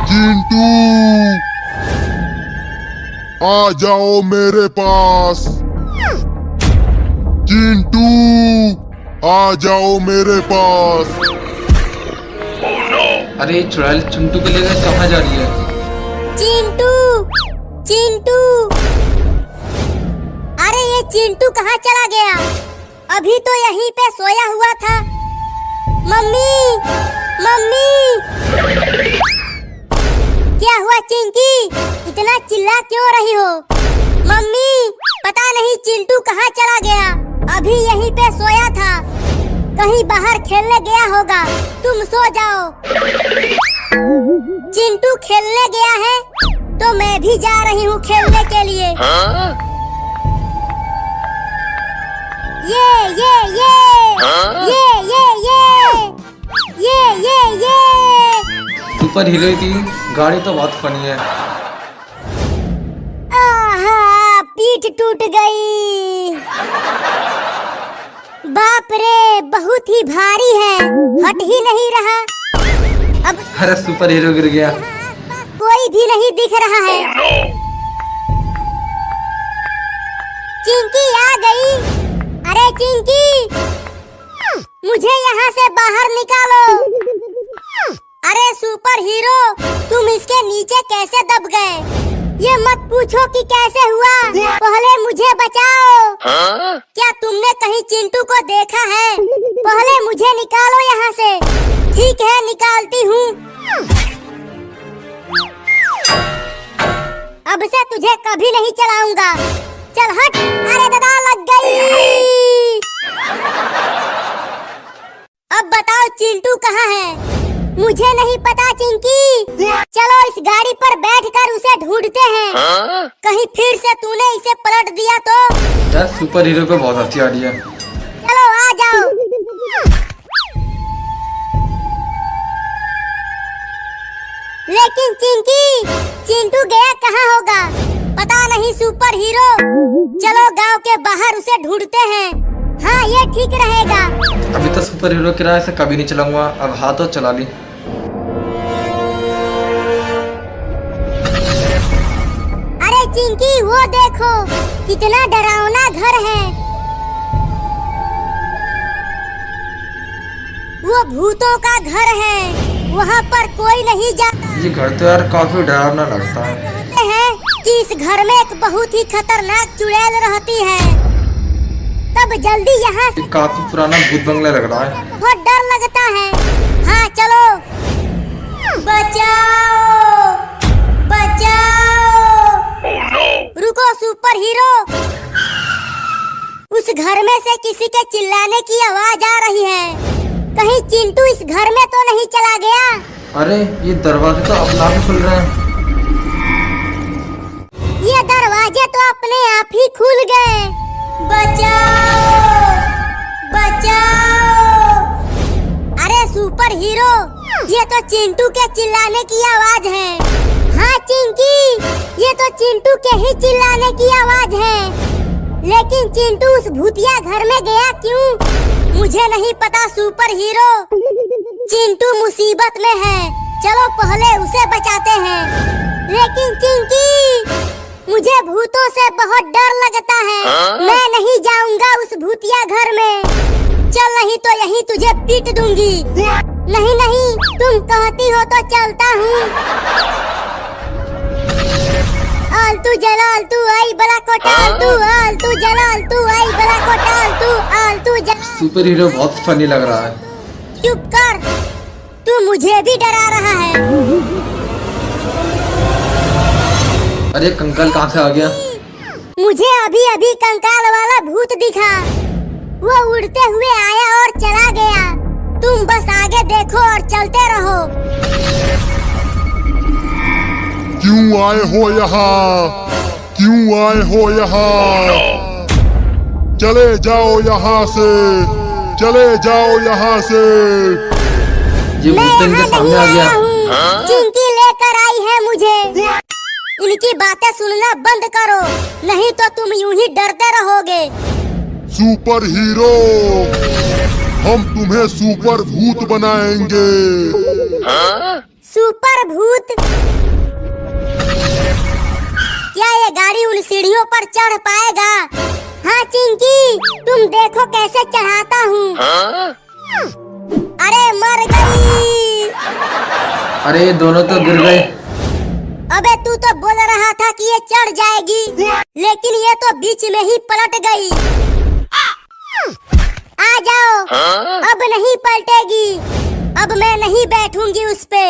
चिंटू आ जाओ मेरे पास। चिंटू आ जाओ मेरे पास। अरे चुड़ैल चिंटू को लेकर कहाँ जा रही है? चिंटू चिंटू, अरे ये चिंटू कहाँ चला गया? अभी तो यहीं पे सोया हुआ था। मम्मी मम्मी, क्या हुआ चिंकी? इतना चिल्ला क्यों रही हो? मम्मी पता नहीं चिंटू कहाँ चला गया। अभी यहीं पे सोया था, कहीं बाहर खेलने गया होगा। तुम सो जाओ। चिंटू खेलने गया है तो मैं भी जा रही हूँ खेलने के लिए। ये सुपर हीरो की गाड़ी तो बहुत फनी है। आहा, पीठ टूट गई। बाप रे, बहुत ही भारी है, हट ही नहीं रहा। अब अरे सुपर हीरो गिर गया। कोई भी नहीं दिख रहा है। चिंकी आ गई। अरे चिंकी, मुझे यहाँ से बाहर निकालो। अरे सुपर हीरो, तुम इसके नीचे कैसे दब गए? ये मत पूछो कि कैसे हुआ, पहले मुझे बचाओ। क्या तुमने कहीं चिंटू को देखा है? पहले मुझे निकालो यहाँ से। ठीक है, निकालती हूँ। अब से तुझे कभी नहीं चलाऊंगा। चल हट। अरे दादा, लग गई। अब बताओ चिंटू कहाँ है? मुझे नहीं पता चिंकी। चलो इस गाड़ी पर बैठकर उसे ढूंढते हैं। कहीं फिर से तूने इसे पलट दिया तो? यार सुपर हीरो पे बहुत हंसी आ रही है। चलो आ जाओ। लेकिन चिंकी, चिंटू गया कहाँ होगा? पता नहीं सुपर हीरो। चलो गांव के बाहर उसे ढूंढते हैं। हाँ, ये ठीक रहेगा। अभी तो सुपर हीरो किराए से कभी नहीं चलाऊंगा, अब हाथ तो चला ली। अरे चिंकी, वो देखो कितना डरावना घर है। वो भूतों का घर है, वहाँ पर कोई नहीं जाता। ये घर तो यार काफी डरावना लगता है। कहते हैं कि इस घर में एक बहुत ही खतरनाक चुड़ैल रहती है। तब जल्दी यहाँ से। काफी पुराना भूत बंगला लग रहा है। बहुत डर लगता है। हाँ चलो। बचाओ बचाओ। रुको सुपर हीरो, उस घर में से किसी के चिल्लाने की आवाज आ रही है। कहीं चिंटू इस घर में तो नहीं चला गया? अरे ये दरवाजे तो अपने आप ही खुल रहे हैं। ये दरवाजे तो अपने आप ही खुल गए। बचाओ बचाओ। अरे सुपर हीरो, ये तो चिंटू के चिल्लाने की आवाज है। हाँ चिंकी, ये तो चिंटू के ही चिल्लाने की आवाज है। लेकिन चिंटू उस भूतिया घर में गया क्यों? मुझे नहीं पता सुपर हीरो। चिंटू मुसीबत में है, चलो पहले उसे बचाते हैं। लेकिन चिंकी, मुझे भूतों से बहुत डर लगता है। मैं नहीं जाऊंगा उस भूतिया घर में। चल, नहीं तो यहीं तुझे पीट दूंगी। नहीं नहीं, तुम कहती हो तो चलता हूँ। आलतू जलालतू आई बला कोटालतू, आलतू जलालतू आई बला कोटालतू, आलतू जलालतू। सुपर हीरो बहुत फनी लग रहा है। चुप कर, तू मुझे भी डरा रहा है। अरे कंकाल कहाँ से आ गया? मुझे अभी अभी कंकाल वाला भूत दिखा। वो उड़ते हुए आया और चला गया। तुम बस आगे देखो और चलते रहो। क्यों आए हो यहाँ? क्यों आए हो यहाँ? चले जाओ यहाँ से, चले जाओ यहाँ से। ये भूत इनके सामने आ गया। चिंकी लेकर आई है मुझे। इनकी बातें सुनना बंद करो, नहीं तो तुम यूं ही डरते रहोगे। सुपर हीरो हम तुम्हें सुपर भूत बनाएंगे। सुपर भूत? क्या ये गाड़ी उन सीढ़ियों पर चढ़ पाएगा? हाँ चिंकी, तुम देखो कैसे चढ़ाता हूँ। अरे मर गई। अरे दोनों तो गिर गए। अबे तू तो बोल रहा था कि ये चढ़ जाएगी, लेकिन ये तो बीच में ही पलट गई। आ जाओ, अब नहीं पलटेगी। अब मैं नहीं बैठूंगी उस पे।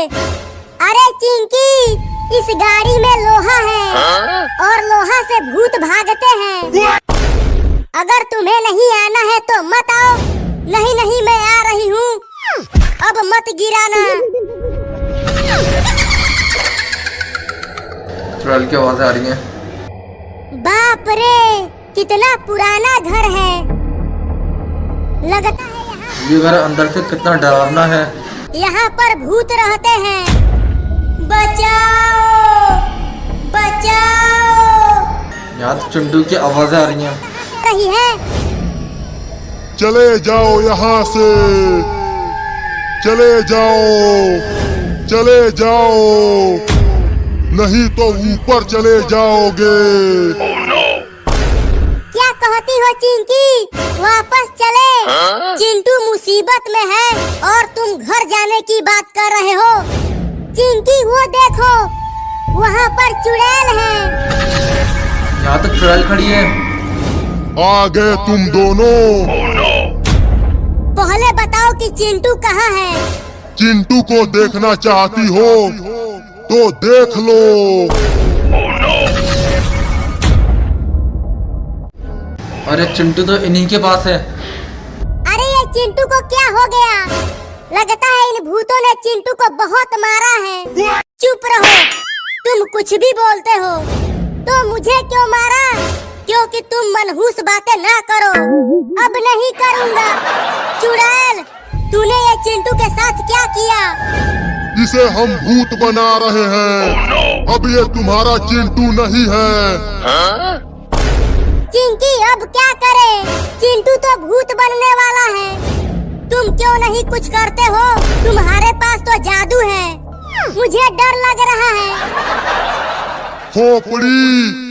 अरे चिंकी, इस गाड़ी में लोहा है और लोहा से भूत भागते हैं। अगर तुम्हें नहीं आना है तो मत आओ। नहीं नहीं, मैं आ रही हूँ। अब मत गिराना। चुड़ैल की आवाजें आ रही हैं। बाप रे, कितना पुराना घर है। लगता है ये घर अंदर से कितना डरावना है। यहाँ पर भूत रहते हैं। बचाओ बचाओ। यहाँ तो चिंटू की आवाजें आ रही हैं। रही है। चले जाओ यहाँ से, चले जाओ, चले जाओ, नहीं तो ऊपर चले जाओगे। क्या कहती हो चिंकी? वापस चले? चिंटू मुसीबत में है और तुम घर जाने की बात कर रहे हो। चिंकी वो देखो, वहाँ पर चुड़ैल है। यहाँ तो चुड़ैल खड़ी है। आ गए तुम दोनों। पहले बताओ कि चिंटू कहाँ है? चिंटू को देखना चाहती हो तो देख लो। अरे चिंटू तो इन्हीं के पास है। अरे ये चिंटू को क्या हो गया? लगता है इन भूतों ने चिंटू को बहुत मारा है। चुप रहो, तुम कुछ भी बोलते हो। तो मुझे क्यों मारा? क्योंकि तुम मनहूस बातें ना करो। अब नहीं करूँगा। चुड़ैल, तूने ये चिंटू के साथ क्या किया? इसे हम भूत बना रहे हैं। अब ये तुम्हारा चिंटू नहीं है। चिंकी, अब क्या करें? चिंटू तो भूत बनने वाला है। तुम क्यों नहीं कुछ करते हो? तुम्हारे पास तो जादू है। मुझे डर लग रहा है। खोपड़ी,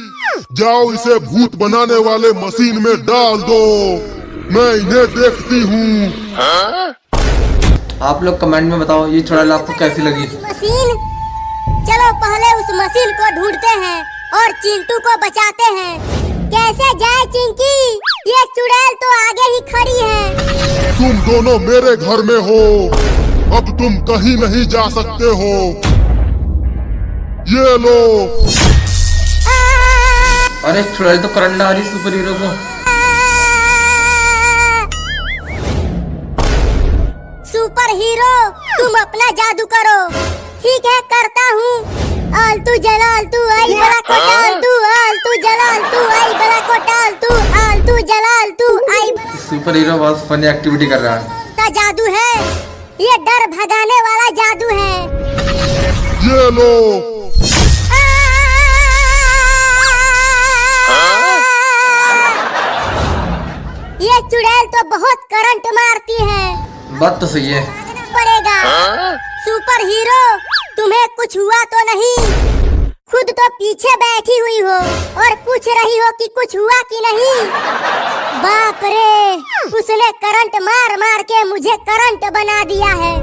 जाओ इसे भूत बनाने वाले मशीन में डाल दो। मैं इन्हें देखती हूँ। आप लोग कमेंट में बताओ ये चुड़ैल आपको कैसी लगी। मशीन? चलो पहले उस मशीन को ढूंढते हैं और चिंटू को बचाते हैं। कैसे जाए चिंकी? ये चुड़ैल तो आगे ही खड़ी है। तुम दोनों मेरे घर में हो, अब तुम कहीं नहीं जा सकते हो। ये लो। अरे चुड़ैल तो करंट ला रही सुपर हीरो को। सुपर हीरो, तुम अपना जादू करो। ठीक है, करता हूँ। आलतू जलालतू आई बड़ा को डालतू, आलतू जलालतू आई बड़ा को डालतू, आलतू जलालतू आई बड़ा। सुपर हीरो बहुत फनी एक्टिविटी कर रहा है। का जादू है, ये डर भगाने वाला जादू है। ये लो। ये चुड़ैल तो बहुत करंट मारती है। बात तो सही है। पड़ेगा। सुपर हीरो, तुम्हें कुछ हुआ तो नहीं? खुद तो पीछे बैठी हुई हो और पूछ रही हो कि कुछ हुआ कि नहीं। बाप रे, उसने करंट मार मार के मुझे करंट बना दिया है।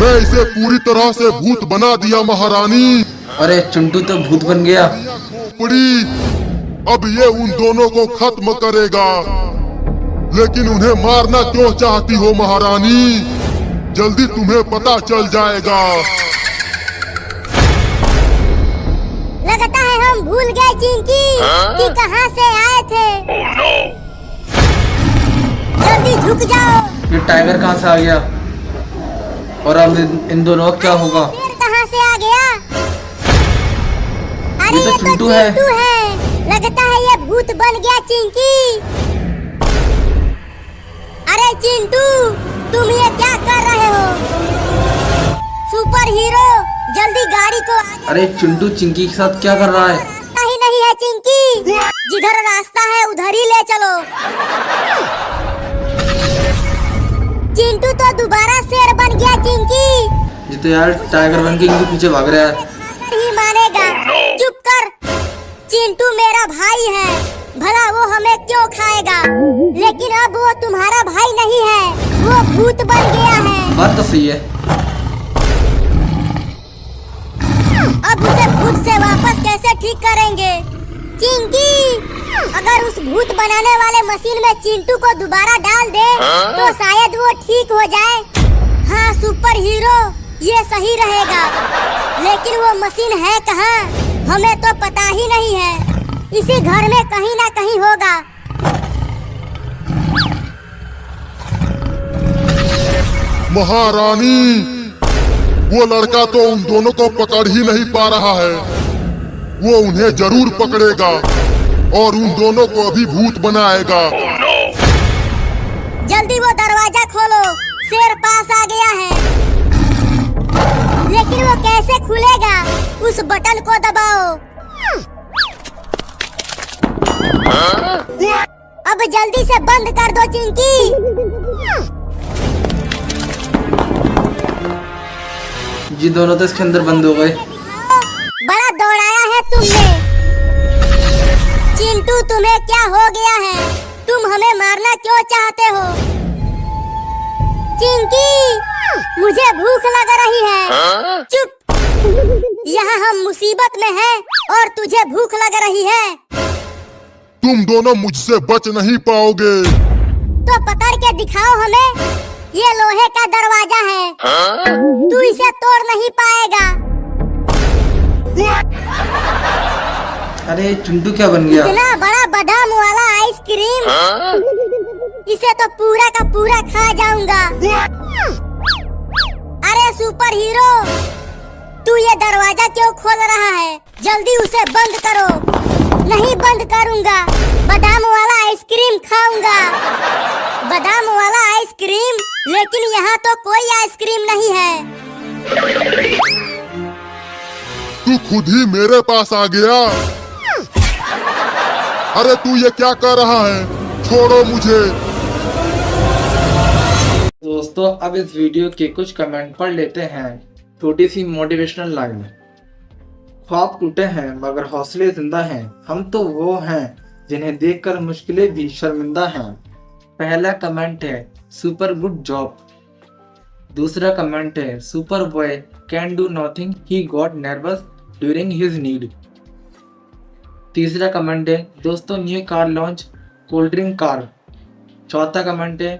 मैं इसे पूरी तरह से भूत बना दिया महारानी। अरे चिंटू तो भूत बन गया। खोपड़ी, अब ये उन दोनों को खत्म करेगा। लेकिन उन्हें मारना क्यों चाहती हो महारानी? जल्दी तुम्हें पता चल जाएगा। लगता है हम भूल गए चिंकी कि कहाँ से आए थे। जल्दी झुक जाओ। ये टाइगर कहाँ से आ गया? और अब इन दोनों का क्या होगा? शेर कहाँ से आ गया? अरे ये तो ये तो चिंटू है। चिंटू है। लगता है ये भूत बन गया चिंकी। अरे चिंटू, तुम ये क्या कर रहे हो? सुपर हीरो, जल्दी गाड़ी को आगे। अरे चिंटू चिंकी के साथ क्या कर रहा है? रास्ता ही रही है चिंकी, जिधर रास्ता है उधर ही ले चलो। चिंटू तो दोबारा शेर बन गया चिंकी। ये तो यार टाइगर बन के इनके पीछे भाग रहा है। ही मानेगा। चुप कर, चिंटू मेरा भाई है, भला वो हमें क्यों खाएगा, लेकिन अब वो तुम्हारा भाई नहीं है, वो भूत बन गया है। बात तो सही है। अब उसे भूत से वापस कैसे ठीक करेंगे? चिंकी, अगर उस भूत बनाने वाले मशीन में चिंटू को दोबारा डाल दे तो शायद वो ठीक हो जाए। हाँ सुपर हीरो, ये सही रहेगा, लेकिन वो मशीन है कहाँ? हमें तो पता ही नहीं है। इसी घर में कहीं ना कहीं होगा। महारानी, वो लड़का तो उन दोनों को पकड़ ही नहीं पा रहा है। वो उन्हें जरूर पकड़ेगा और उन दोनों को अभी भूत बनाएगा। जल्दी वो दरवाजा खोलो, शेर पास आ गया है। लेकिन वो कैसे खुलेगा? उस बटन को दबाओ। अब जल्दी से बंद कर दो चिंकी। जी दोनों तो इसके अंदर बंद हो गए। बड़ा दौड़ाया है तुमने। चिंटू तुम्हें क्या हो गया है? तुम हमें मारना क्यों चाहते हो? चिंकी, मुझे भूख लग रही है। चुप, यहाँ हम मुसीबत में हैं और तुझे भूख लग रही है। तुम दोनों मुझसे बच नहीं पाओगे। तो पकड़ के दिखाओ हमें। ये लोहे का दरवाजा है, तू इसे तोड़ नहीं पाएगा। अरे चिंटू क्या बन गया? इतना बड़ा बादाम वाला आइसक्रीम, इसे तो पूरा का पूरा खा जाऊंगा। अरे सुपर हीरो, तू ये दरवाजा क्यों खोल रहा है? जल्दी उसे बंद करो। नहीं बंद करूंगा, बादाम वाला आइसक्रीम खाऊंगा। बादाम वाला आइसक्रीम, लेकिन यहाँ तो कोई आइसक्रीम नहीं है। तू खुद ही मेरे पास आ गया। अरे तू ये क्या कर रहा है? छोड़ो मुझे। दोस्तों अब इस वीडियो के कुछ कमेंट पढ़ लेते हैं। छोटी सी मोटिवेशनल लाइन। ख्वाब टूटे हैं मगर हौसले जिंदा हैं, हम तो वो हैं जिन्हें देखकर मुश्किलें भी शर्मिंदा हैं। पहला कमेंट है सुपर गुड जॉब। दूसरा कमेंट है super boy can do nothing, he got nervous during his need. तीसरा कमेंट है दोस्तों new car launch, cold drink car. चौथा कमेंट है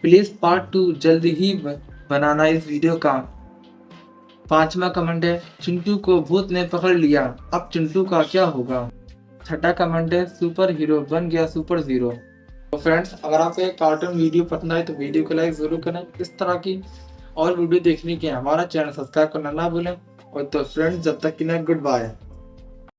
प्लीज पार्ट 2 जल्दी ही बनाना इस वीडियो का। पांचवा कमेंट है चिंटू को भूत ने पकड़ लिया, अब चिंटू का क्या होगा। छठा कमेंट है सुपर हीरो बन गया सुपर जीरो। तो फ्रेंड्स, अगर आपको ये कार्टून वीडियो पसंद आए तो वीडियो को लाइक जरूर करें। इस तरह की और वीडियो देखने के हमारा चैनल सब्सक्राइब करना ना भूलें। और तो फ्रेंड्स, जब तक के लिए गुड बाय।